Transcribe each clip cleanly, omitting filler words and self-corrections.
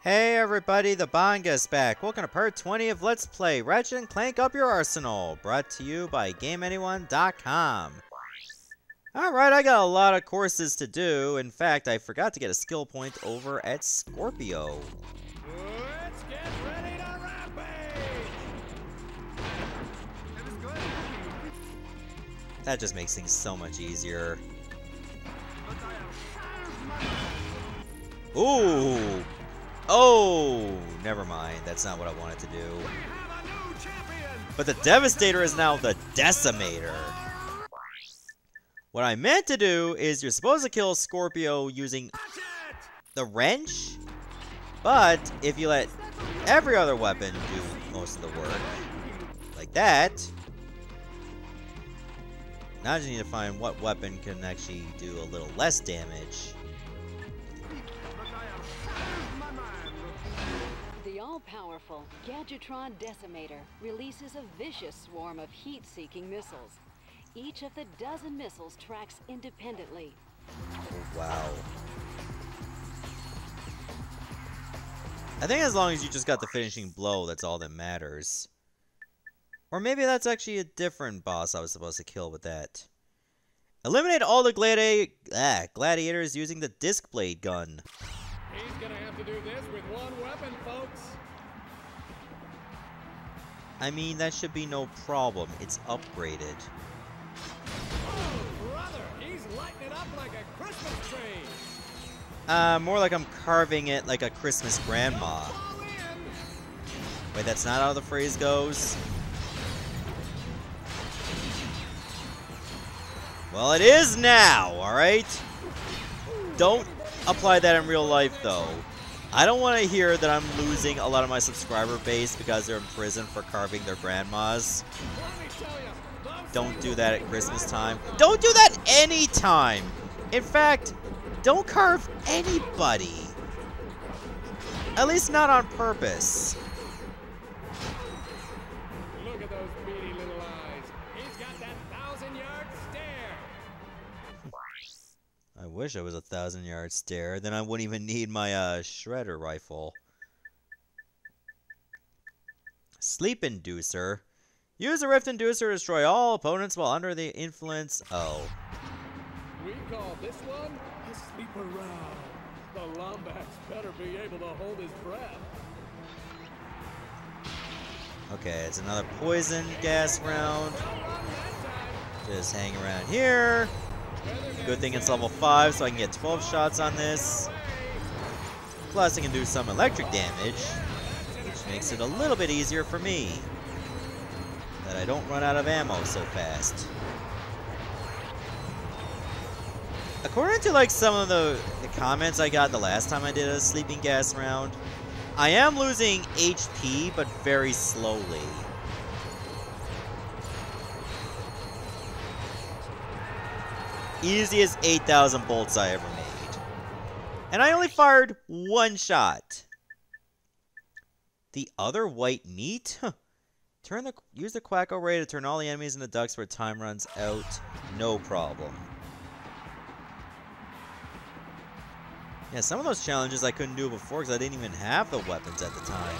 Hey everybody, the Banga's back. Welcome to part 20 of Let's Play Ratchet Clank Up Your Arsenal, brought to you by GameAnyone.com. Alright, I got a lot of courses to do. In fact, I forgot to get a skill point over at Scorpio. Let's get ready to rampage! That just makes things so much easier. Ooh! Oh! Never mind, that's not what I wanted to do. But the Devastator is now the Decimator. What I meant to do is you're supposed to kill Scorpio using the wrench, but if you let every other weapon do most of the work, like that, now I just need to find what weapon can actually do a little less damage. The all-powerful Gadgetron Decimator releases a vicious swarm of heat-seeking missiles. Each of the dozen missiles tracks independently. Oh, wow. I think as long as you just got the finishing blow, that's all that matters. Or maybe that's actually a different boss I was supposed to kill with that. Eliminate all the gladiators using the disc blade gun. He's gonna have to do this with one weapon, folks. I mean, that should be no problem. It's upgraded. Oh, brother, he's lighting it up like a Christmas tree. More like I'm carving it like a Christmas grandma. Wait, that's not how the phrase goes? Well, it is now, alright? Don't apply that in real life, though. I don't want to hear that I'm losing a lot of my subscriber base because they're in prison for carving their grandmas. Don't do that at Christmas time. Don't do that anytime! In fact, don't carve anybody. At least not on purpose. Look at those beady little eyes. He's got that 1,000-yard stare. I wish it was a 1,000-yard stare. Then I wouldn't even need my shredder rifle. Sleep Inducer. Use the Rift Inducer to destroy all opponents while under the influence. Oh. We call this one a sleep around. The Lombax better be able to hold his breath. Okay, it's another poison gas round. Just hang around here. Good thing it's level 5, so I can get 12 shots on this. Plus, I can do some electric damage, which makes it a little bit easier for me. That I don't run out of ammo so fast. According to like some of the comments I got the last time I did a sleeping gas round, I am losing HP, but very slowly. Easiest 8,000 bolts I ever made. And I only fired one shot. The other white meat? Huh. Use the Quacko Ray to turn all the enemies into ducks where time runs out. No problem. Yeah, some of those challenges I couldn't do before because I didn't even have the weapons at the time.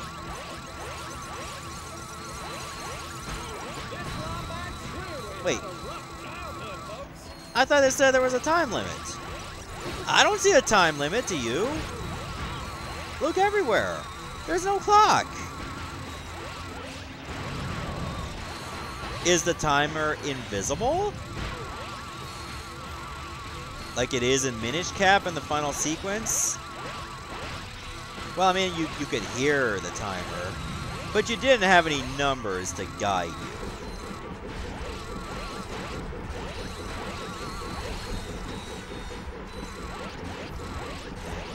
Wait. I thought they said there was a time limit. I don't see a time limit, do you? Look everywhere. There's no clock. Is the timer invisible? Like it is in Minish Cap in the final sequence? Well, I mean, you could hear the timer, but you didn't have any numbers to guide you.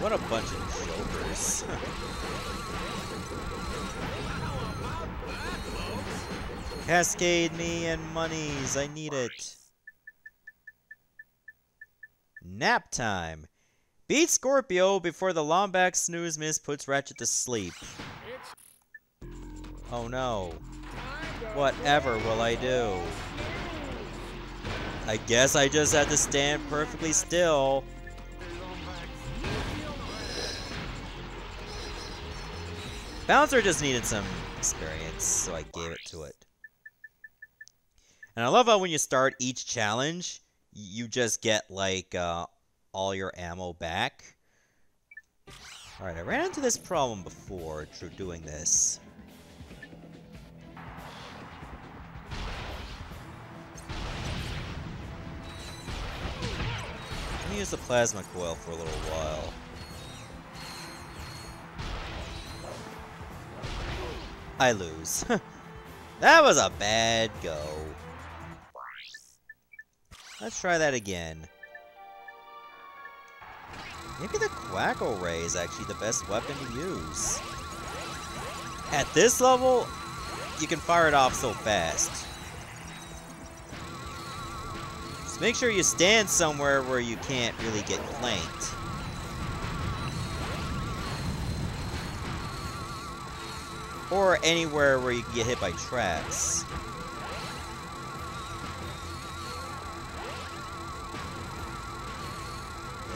What a bunch of jokers. Cascade me and monies. I need it. Nap time. Beat Scorpio before the Lombax snooze miss puts Ratchet to sleep. Oh no. Whatever will I do? I guess I just had to stand perfectly still. Bouncer just needed some experience, so I gave it to it. And I love how when you start each challenge, you just get, like, all your ammo back. Alright, I ran into this problem before through doing this. Let me use the plasma coil for a little while. I lose. That was a bad go. Let's try that again. Maybe the Quackle Ray is actually the best weapon to use. At this level, you can fire it off so fast. Just make sure you stand somewhere where you can't really get flanked. Or anywhere where you can get hit by traps.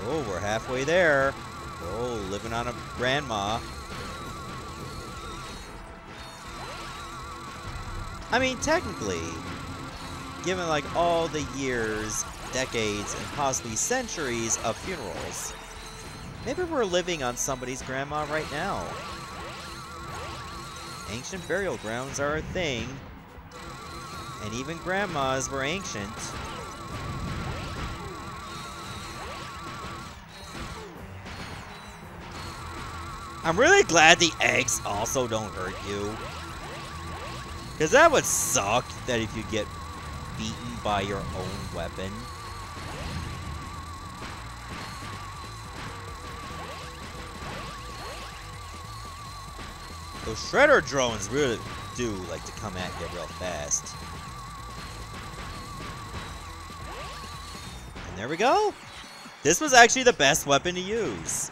Oh, we're halfway there. Oh, living on a grandma. I mean, technically, given like all the years, decades, and possibly centuries of funerals, maybe we're living on somebody's grandma right now. Ancient burial grounds are a thing, and even grandmas were ancient. I'm really glad the eggs also don't hurt you. Because that would suck that if you get beaten by your own weapon. Those shredder drones really do like to come at you real fast. And there we go. This was actually the best weapon to use.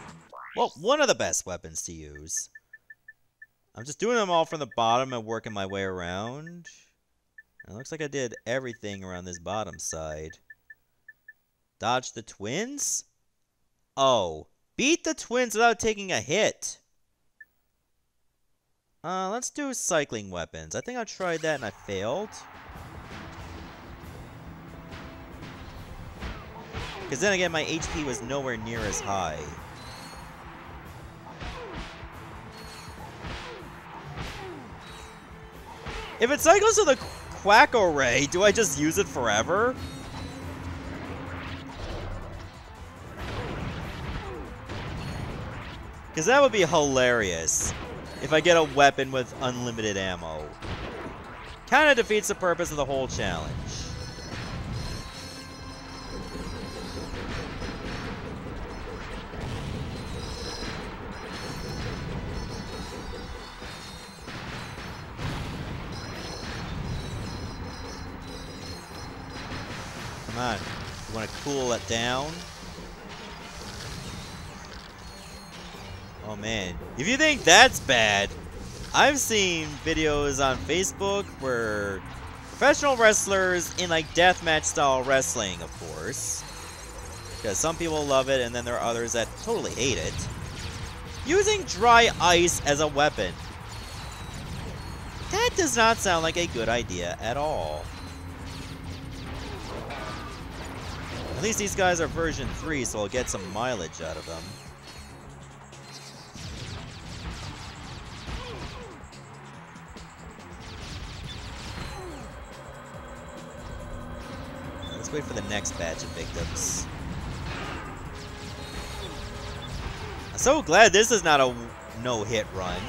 Well, one of the best weapons to use. I'm just doing them all from the bottom and working my way around. It looks like I did everything around this bottom side. Dodge the twins? Oh. Beat the twins without taking a hit. Let's do cycling weapons. I think I tried that and I failed. Because then again, my HP was nowhere near as high. If it cycles to the Quackle Ray, do I just use it forever? Because that would be hilarious if I get a weapon with unlimited ammo. Kind of defeats the purpose of the whole challenge. Come on. You want to cool it down? Oh man. If you think that's bad, I've seen videos on Facebook where professional wrestlers in like deathmatch style wrestling, of course, because some people love it and then there are others that totally hate it, using dry ice as a weapon. That does not sound like a good idea at all. At least these guys are version 3, so I'll get some mileage out of them. Let's wait for the next batch of victims. I'm so glad this is not a no-hit run.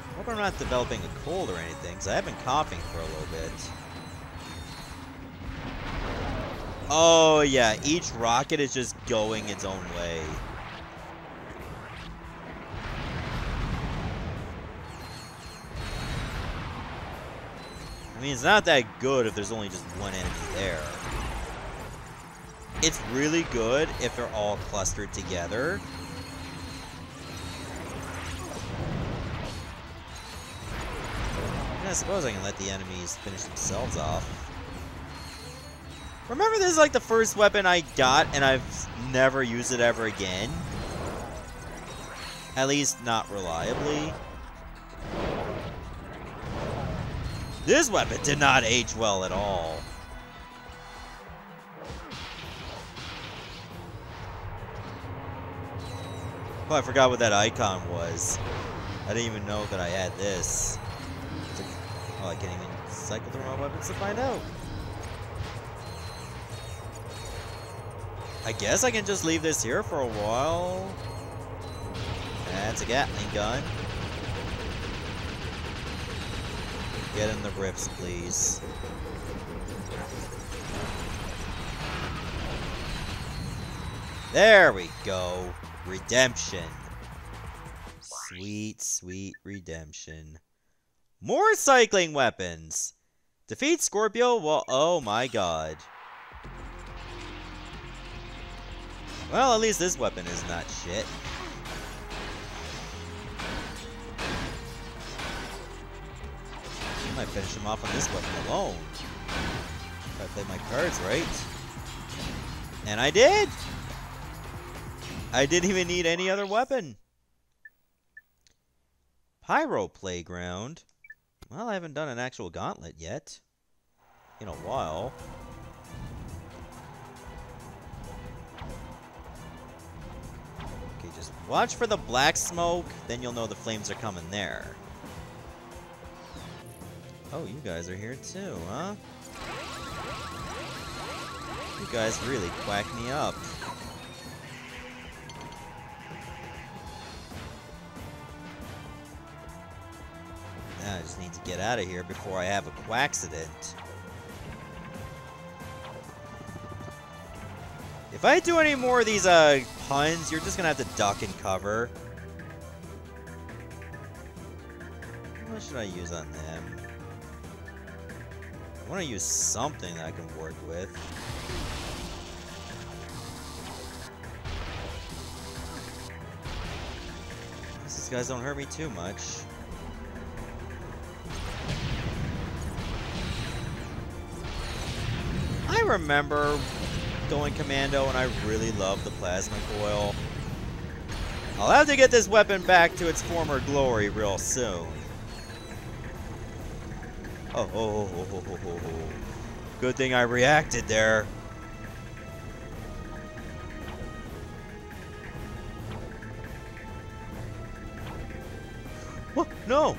I hope I'm not developing a cold or anything, because I have been coughing for a little bit. Oh yeah, each rocket is just going its own way. I mean, it's not that good if there's only just one enemy there. It's really good if they're all clustered together. I suppose I can let the enemies finish themselves off. Remember, this is like the first weapon I got, and I've never use it ever again. At least not reliably. This weapon did not age well at all. Oh, I forgot what that icon was. I didn't even know that I had this. Oh, I can't even cycle through my weapons to find out. I guess I can just leave this here for a while. That's a Gatling gun. Get in the rips, please. There we go. Redemption. Sweet, sweet redemption. More cycling weapons. Defeat Scorpio? Well, oh my god. Well, at least this weapon is not shit. I might finish him off on this weapon alone. If I play my cards right. And I did! I didn't even need any other weapon. Pyro Playground. Well, I haven't done an actual gauntlet yet. In a while. Okay, just watch for the black smoke, then you'll know the flames are coming there. Oh, you guys are here too, huh? You guys really quack me up. Now I just need to get out of here before I have a quackcident. If I do any more of these puns, you're just gonna have to duck and cover. What should I use on them? I want to use something that I can work with. These guys don't hurt me too much. I remember going commando and I really loved the plasma coil. I'll have to get this weapon back to its former glory real soon. Oh. Good thing I reacted there. What? No!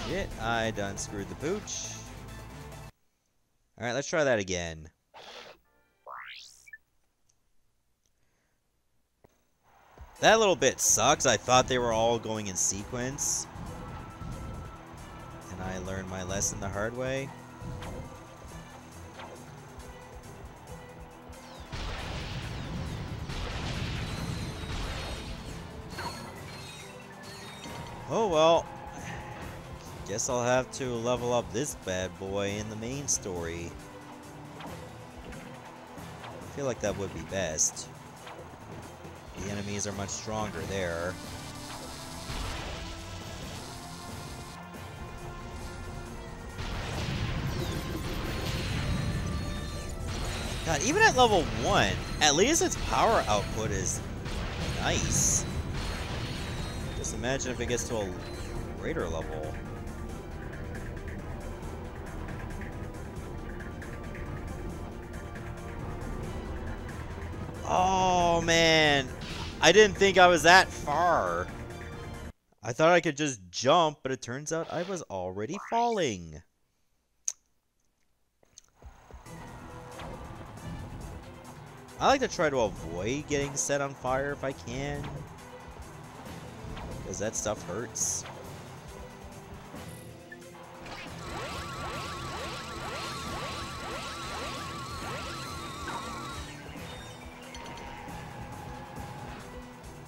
Shit, I done screwed the pooch. Alright, let's try that again. That little bit sucks. I thought they were all going in sequence. And I learned my lesson the hard way. Oh well. Guess I'll have to level up this bad boy in the main story. I feel like that would be best. The enemies are much stronger there. God, even at level 1, at least its power output is nice. Just imagine if it gets to a greater level. Oh, man. I didn't think I was that far. I thought I could just jump, but it turns out I was already falling. I like to try to avoid getting set on fire if I can, because that stuff hurts.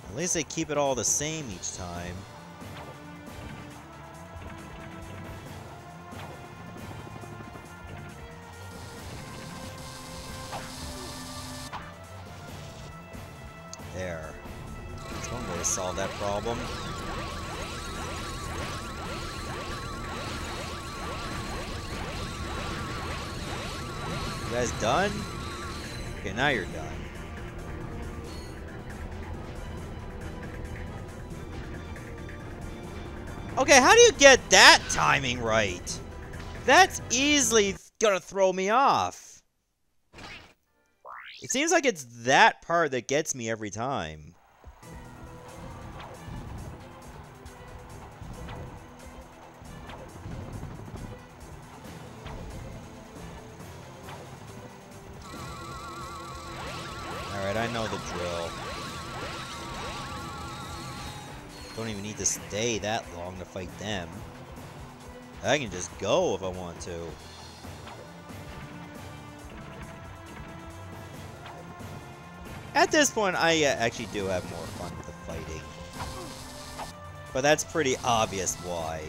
At least they keep it all the same each time. There. That's one way to solve that problem. You guys done? Okay, now you're done. Okay, how do you get that timing right? That's easily gonna throw me off. It seems like it's that part that gets me every time. Alright, I know the drill. Don't even need to stay that long to fight them. I can just go if I want to. At this point, I actually do have more fun with the fighting. But that's pretty obvious why.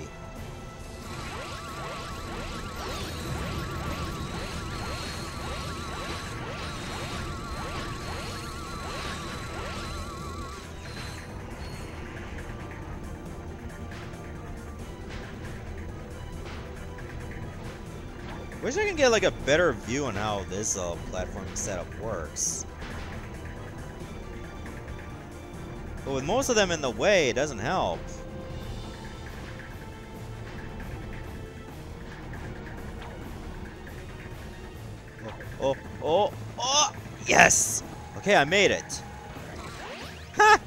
Wish I can get like a better view on how this platforming setup works. But with most of them in the way, it doesn't help. Oh! Yes! Okay, I made it. Ha!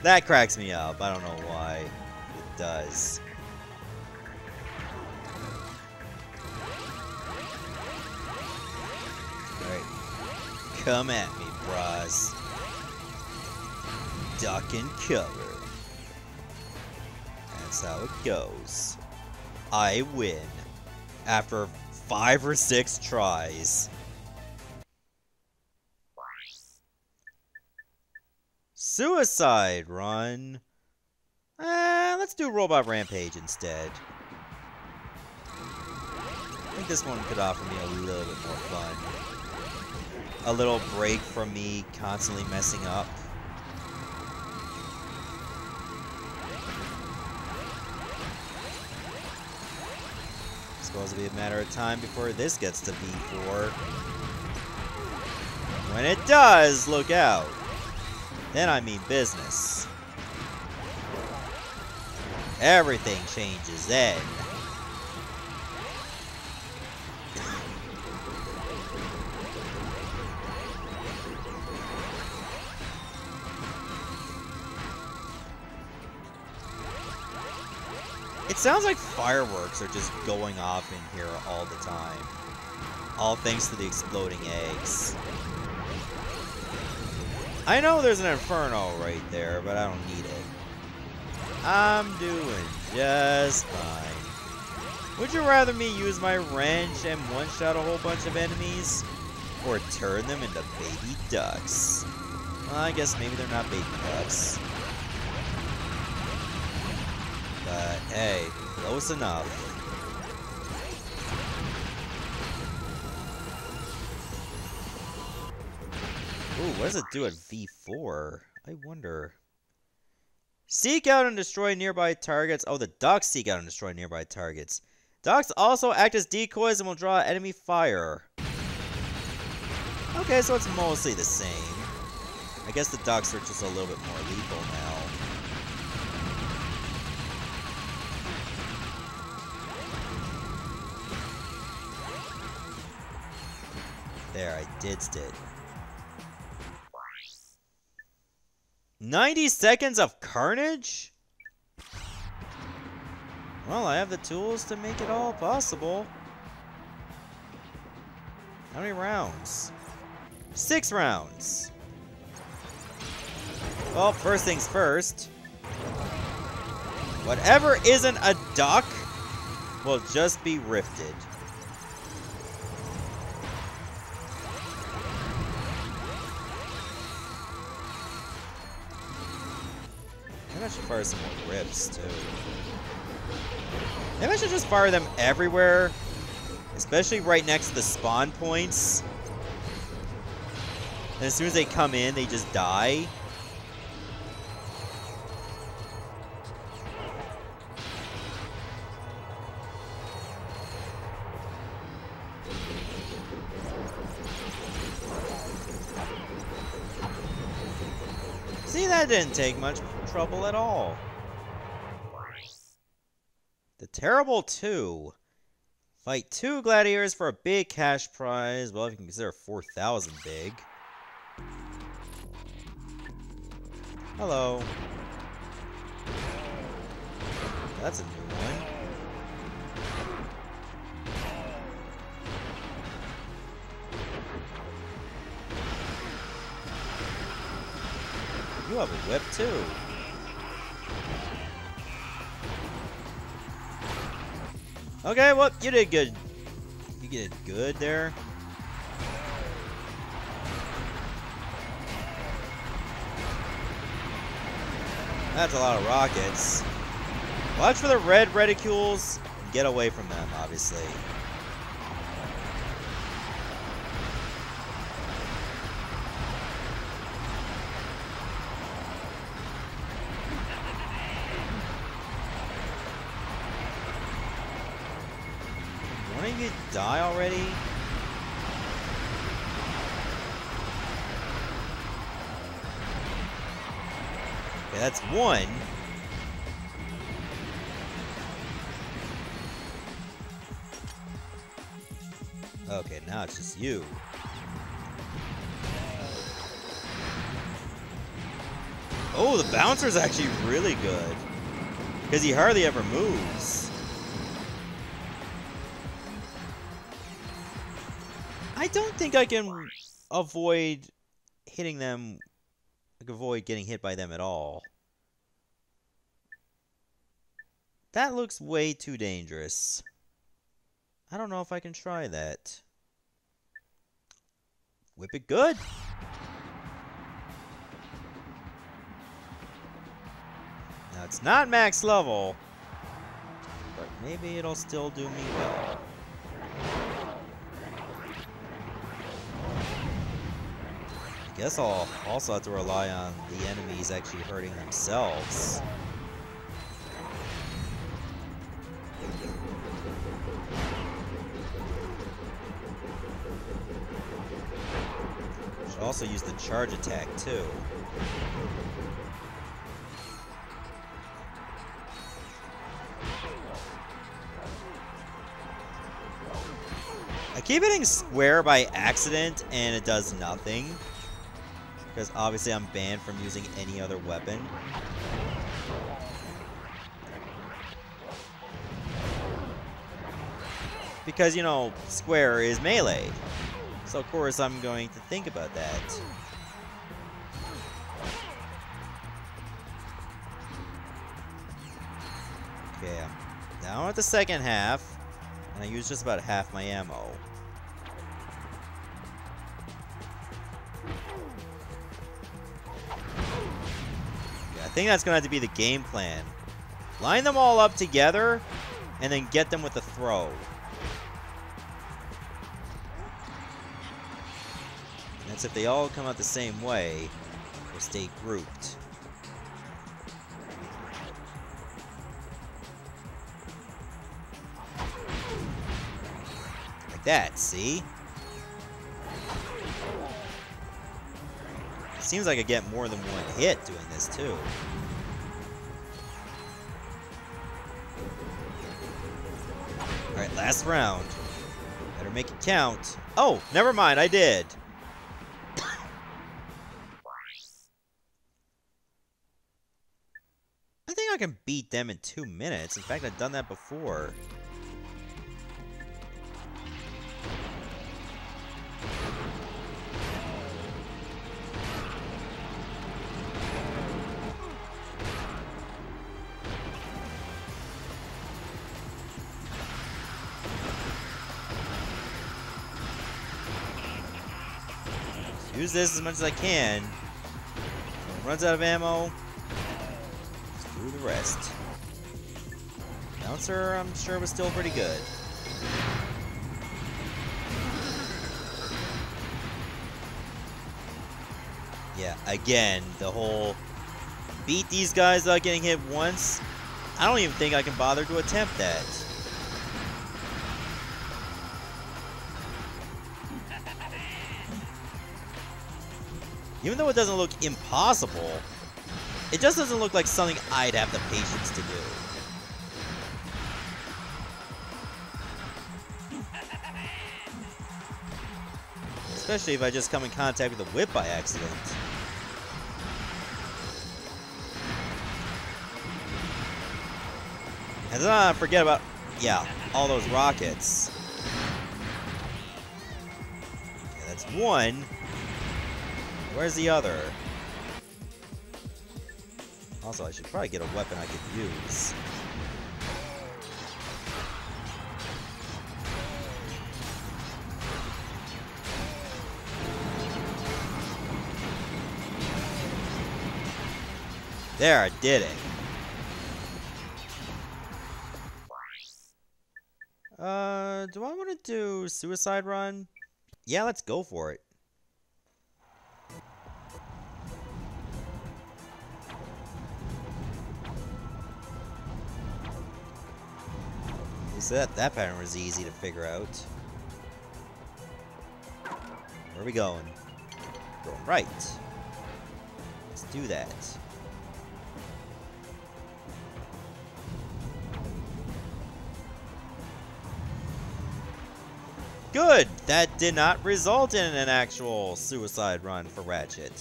That cracks me up. I don't know why. It does. Come at me, bros. Duck and cover. That's how it goes. I win. After 5 or 6 tries. Suicide run. Let's do Robot Rampage instead. I think this one could offer me a little bit more fun. A little break from me constantly messing up. It's supposed to be a matter of time before this gets to V4. When it does, look out. Then I mean business. Everything changes then. It sounds like fireworks are just going off in here all the time. All thanks to the exploding eggs. I know there's an inferno right there, but I don't need it. I'm doing just fine. Would you rather me use my wrench and one-shot a whole bunch of enemies? Or turn them into baby ducks? Well, I guess maybe they're not baby ducks. But hey, close enough. Ooh, what does it do at V4? I wonder. Seek out and destroy nearby targets. Oh, the ducks seek out and destroy nearby targets. Ducks also act as decoys and will draw enemy fire. Okay, so it's mostly the same. I guess the ducks are just a little bit more lethal now. There, I did it. 90 seconds of carnage? Well, I have the tools to make it all possible. How many rounds? 6 rounds. Well, first things first. Whatever isn't a duck will just be rifted. Maybe I should fire some more rips, too. Maybe I should just fire them everywhere. Especially right next to the spawn points. And as soon as they come in, they just die. See, that didn't take much trouble at all. The Terrible 2. Fight 2 gladiators for a big cash prize. Well, if you can consider 4,000 big. Hello. That's a new one. You have a whip too. Okay, well, you did good. You did good there. That's a lot of rockets. Watch for the red reticules. Get away from them, obviously. Wanting you to die already? Okay, that's one. Okay, now it's just you. Oh, the bouncer's actually really good. Because he hardly ever moves. I don't think I can avoid hitting them. I can avoid getting hit by them at all. That looks way too dangerous. I don't know if I can try that. Whip it good. Now it's not max level, but maybe it'll still do me well. I guess I'll also have to rely on the enemies actually hurting themselves. Should also use the charge attack too. I keep hitting square by accident and it does nothing. Because obviously I'm banned from using any other weapon. Because, you know, square is melee. So of course I'm going to think about that. Okay, now at the second half. And I use just about half my ammo. I think that's going to have to be the game plan. Line them all up together, and then get them with the throw. And that's if they all come out the same way, or stay grouped. Like that, see? Seems like I get more than one hit doing this too. Alright, last round. Better make it count. Oh, never mind, I did. I think I can beat them in 2 minutes. In fact, I've done that before. Use this as much as I can. When it runs out of ammo, screw the rest. Bouncer, I'm sure, was still pretty good. Yeah, again, the whole beat these guys without getting hit once. I don't even think I can bother to attempt that. Even though it doesn't look impossible, It just doesn't look like something I'd have the patience to do. Especially if I just come in contact with a whip by accident. And then forget about, yeah, all those rockets. Okay, that's one. Where's the other? Also, I should probably get a weapon I could use. There, I did it. Do I want to do Suicide Run? Yeah, let's go for it. So that pattern was easy to figure out. Where are we going? Going right. Let's do that. Good! That did not result in an actual suicide run for Ratchet.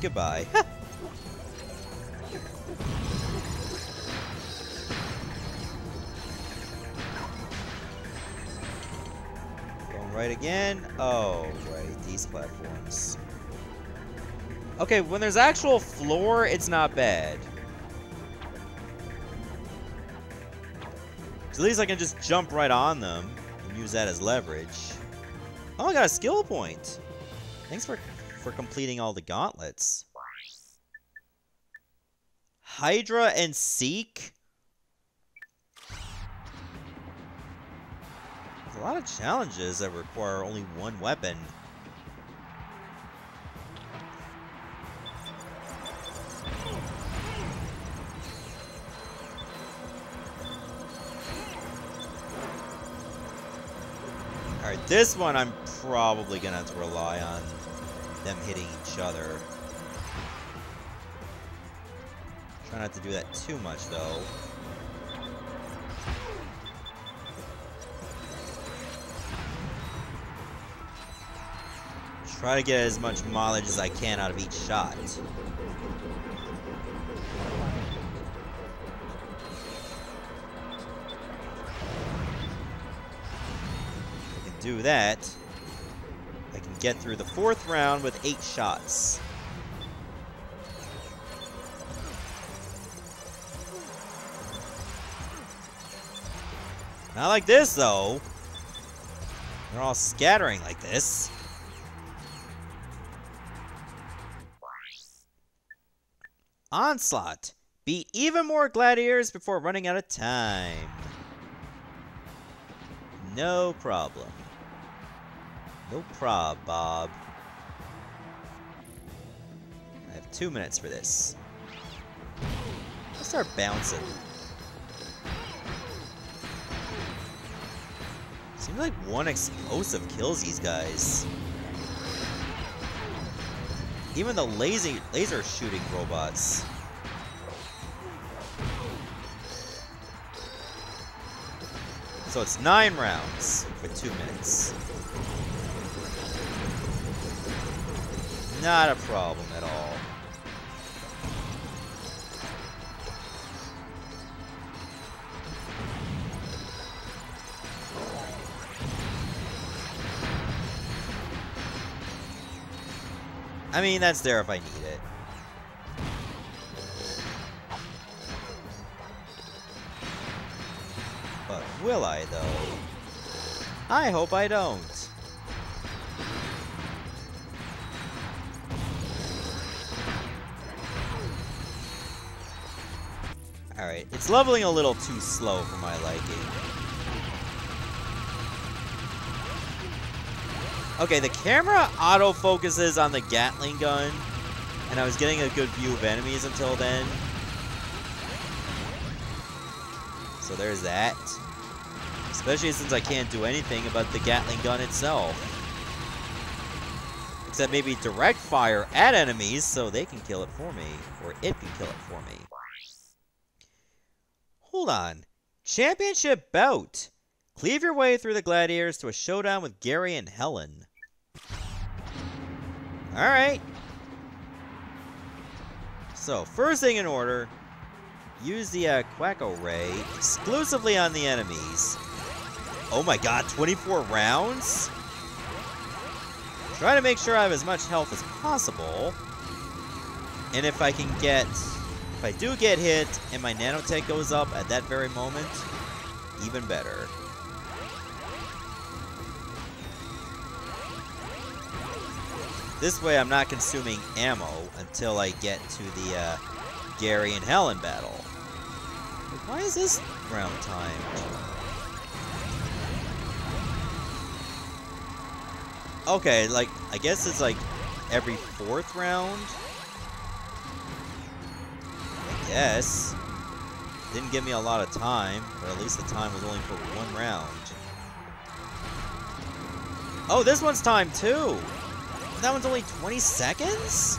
Goodbye. Going right again. Oh, right. These platforms. Okay, when there's actual floor, it's not bad. So at least I can just jump right on them and use that as leverage. Oh, I got a skill point. Thanks for completing all the gauntlets. Hydra and Seek? There's a lot of challenges that require only one weapon. Alright, this one I'm probably gonna have to rely on them hitting each other. Try not to do that too much, though. Try to get as much mileage as I can out of each shot. I can do that. I can get through the 4th round with 8 shots. Not like this, though. They're all scattering like this. Onslaught. Beat even more gladiators before running out of time. No problem. No prob, Bob. I have 2 minutes for this. Let's start bouncing. Seems like one explosive kills these guys. Even the laser shooting robots. So it's 9 rounds for 2 minutes. Not a problem at all. I mean, that's there if I need it. But will I, though? I hope I don't. Alright, it's leveling a little too slow for my liking. Okay, the camera auto-focuses on the Gatling gun, and I was getting a good view of enemies until then. So there's that. Especially since I can't do anything about the Gatling gun itself. Except maybe direct fire at enemies so they can kill it for me. Or it can kill it for me. Hold on. Championship bout. Cleave your way through the gladiators to a showdown with Gary and Helen. Alright. So, first thing in order, use the Quacko Ray exclusively on the enemies. Oh my god, 24 rounds? Try to make sure I have as much health as possible. And if I can get... If I do get hit and my nanotech goes up at that very moment, even better. This way I'm not consuming ammo until I get to the Gary and Helen battle. Why is this round timed? Okay, like, I guess it's like every 4th round? I guess. Didn't give me a lot of time, but at least the time was only for 1 round. Oh, this one's timed too! That one's only 20 seconds?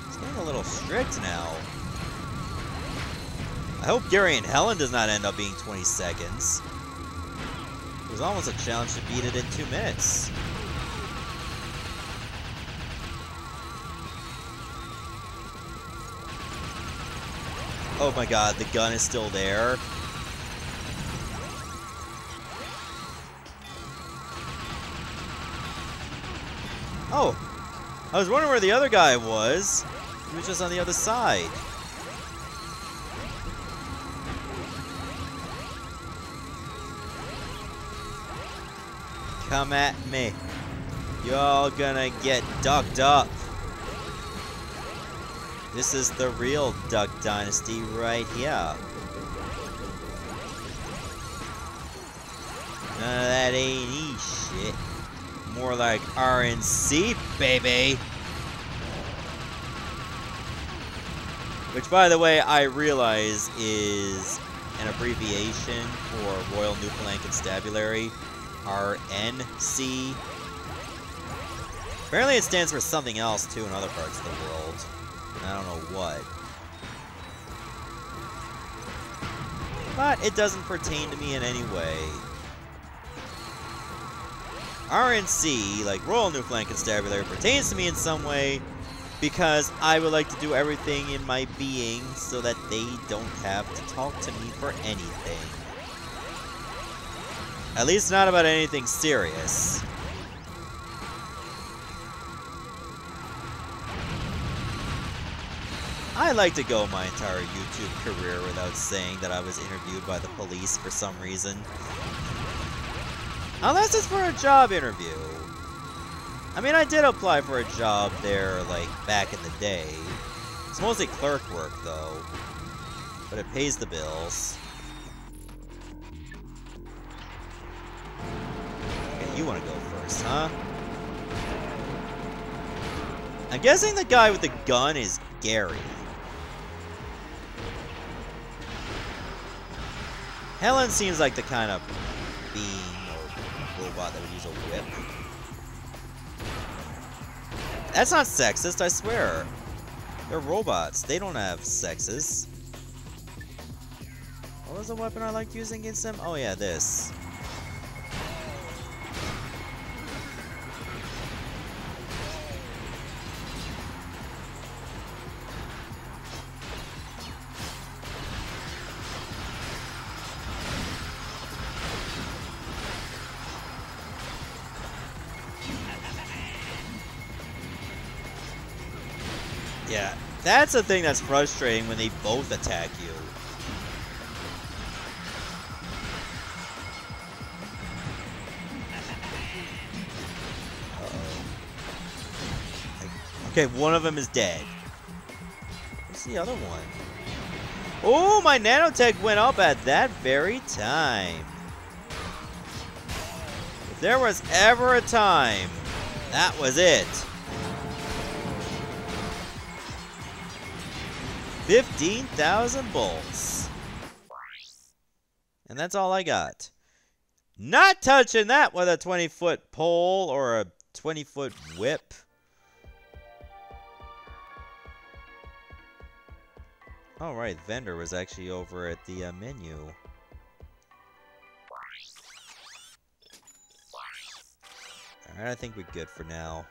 It's getting a little strict now. I hope Gary and Helen does not end up being 20 seconds. It was almost a challenge to beat it in 2 minutes. Oh my god, the gun is still there. Oh, I was wondering where the other guy was. He was just on the other side. Come at me. You're gonna get ducked up. This is the real Duck Dynasty right here. None of that A&E shit. More like RNC, baby. Which, by the way, I realize is an abbreviation for Royal Newfoundland Constabulary. RNC. Apparently it stands for something else, too, in other parts of the world. I don't know what. But it doesn't pertain to me in any way. RNC, like Royal Newfoundland Constabulary, pertains to me in some way because I would like to do everything in my being so that they don't have to talk to me for anything. At least not about anything serious. I like to go my entire YouTube career without saying that I was interviewed by the police for some reason. Unless it's for a job interview. I mean, I did apply for a job there, like, back in the day. It's mostly clerk work, though. But it pays the bills. Okay, you want to go first, huh? I'm guessing the guy with the gun is Gary. Helen seems like the kind of being or robot that would use a whip. That's not sexist, I swear. They're robots. They don't have sexes. What was the weapon I liked using against them? Oh yeah, this. Yeah, that's the thing that's frustrating when they both attack you. Uh-oh. Okay, one of them is dead. Where's the other one? Oh, my nanotech went up at that very time. If there was ever a time, that was it. 15,000 bolts. And that's all I got. Not touching that with a 20-foot pole or a 20-foot whip. Oh, right. Vendor was actually over at the menu. Alright, I think we're good for now.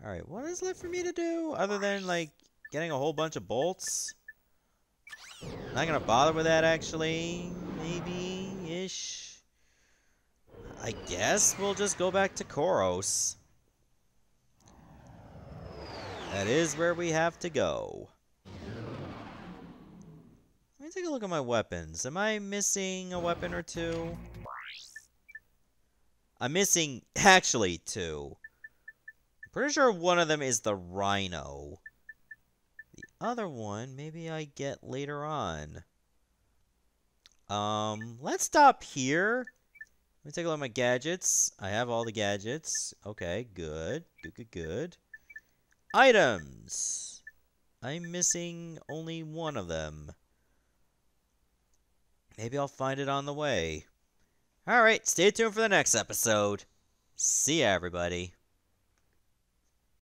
Alright, what is left for me to do other than, like, getting a whole bunch of bolts? Not gonna bother with that, actually. Maybe-ish. I guess we'll just go back to Koros. That is where we have to go. Let me take a look at my weapons. Am I missing a weapon or two? I'm missing, actually, two. I'm pretty sure one of them is the Rhino. The other one, maybe I get later on. Let's stop here. Let me take a look at my gadgets. I have all the gadgets. Okay, good. Good. Items. I'm missing only one of them. Maybe I'll find it on the way. Alright, stay tuned for the next episode. See ya, everybody.